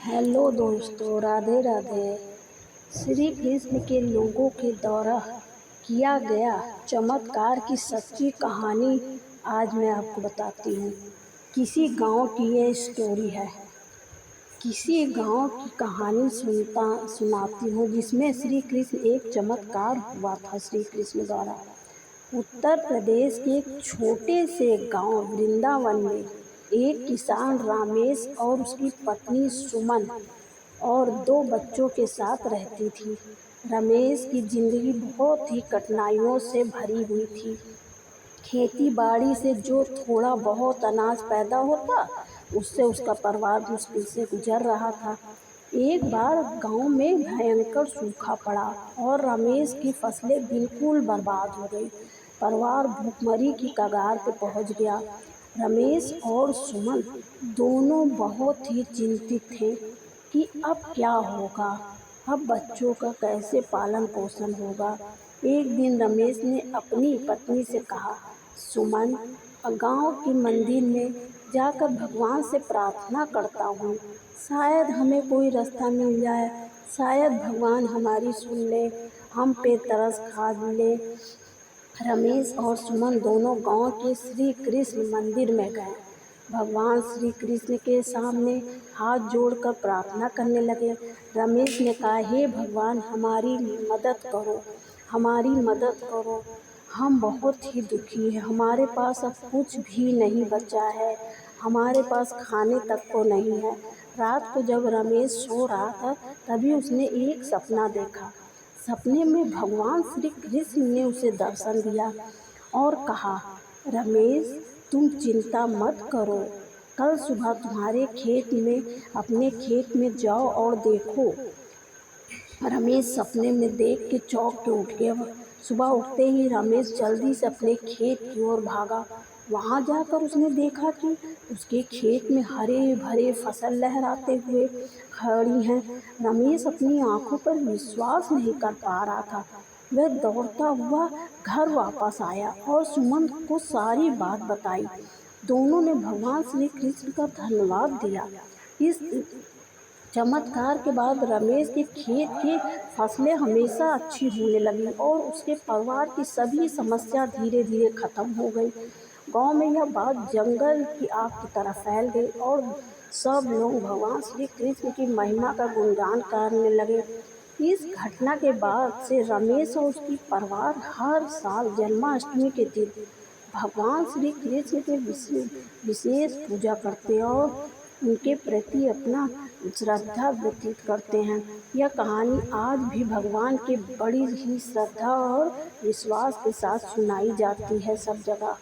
Hello दोस्तों, राधे राधे। श्री कृष्ण के लोगों के द्वारा किया गया चमत्कार की सच्ची कहानी आज मैं आपको बताती हूँ। किसी गांव की ये स्टोरी है। किसी गांव की कहानी सुनाती हूँ जिसमें श्री कृष्ण एक चमत्कार हुआ था श्री कृष्ण द्वारा। उत्तर प्रदेश के एक छोटे से गांव वृंदावन में एक किसान रमेश और उसकी पत्नी सुमन और दो बच्चों के साथ रहती थी। रमेश की जिंदगी बहुत ही कठिनाइयों से भरी हुई थी। खेती बाड़ी से जो थोड़ा बहुत अनाज पैदा होता उससे उसका परिवार मुश्किल से गुजर रहा था। एक बार गांव में भयंकर सूखा पड़ा और रमेश की फसलें बिल्कुल बर्बाद हो गई। परिवार भूखमरी की कगार पे पहुंच गया। रमेश और सुमन दोनों बहुत ही चिंतित थे कि अब क्या होगा, अब बच्चों का कैसे पालन पोषण होगा। एक दिन रमेश ने अपनी पत्नी से कहा, सुमन, गांव की मंदिर में जाकर भगवान से प्रार्थना करता हूँ, शायद हमें कोई रास्ता मिल जाए, शायद भगवान हमारी सुन ले, हम पे तरस खा ले। रमेश और सुमन दोनों गांव के श्री कृष्ण मंदिर में गए। भगवान श्री कृष्ण के सामने हाथ जोड़कर प्रार्थना करने लगे। रमेश ने कहा, हे भगवान, हमारी मदद करो, हमारी मदद करो। हम बहुत ही दुखी हैं, हमारे पास अब कुछ भी नहीं बचा है, हमारे पास खाने तक को नहीं है। रात को जब रमेश सो रहा था तभी उसने एक सपना देखा। सपने में भगवान श्री कृष्ण ने उसे दर्शन दिया और कहा, रमेश, तुम चिंता मत करो, कल सुबह तुम्हारे अपने खेत में जाओ और देखो। रमेश सपने में देख के चौंक के उठ गया। सुबह उठते ही रमेश जल्दी से अपने खेत की ओर भागा। वहां जाकर उसने देखा कि उसके खेत में हरे भरे फसल लहराते हुए खड़ी हैं। रमेश अपनी आंखों पर विश्वास नहीं कर पा रहा था। वह दौड़ता हुआ घर वापस आया और सुमन को सारी बात बताई। दोनों ने भगवान श्री कृष्ण का धन्यवाद दिया। इस चमत्कार के बाद रमेश के खेत की फसलें हमेशा अच्छी होने लगी और उसके परिवार की सभी समस्या धीरे धीरे खत्म हो गई। गांव में यह बात जंगल की आग की तरह फैल गई और सब लोग भगवान श्री कृष्ण की महिमा का गुणगान करने लगे। इस घटना के बाद से रमेश और उसकी परिवार हर साल जन्माष्टमी के दिन भगवान श्री कृष्ण के विशेष पूजा करते हैं और उनके प्रति अपना श्रद्धा व्यतीत करते हैं। यह कहानी आज भी भगवान के बड़ी ही श्रद्धा और विश्वास के साथ सुनाई जाती है सब जगह।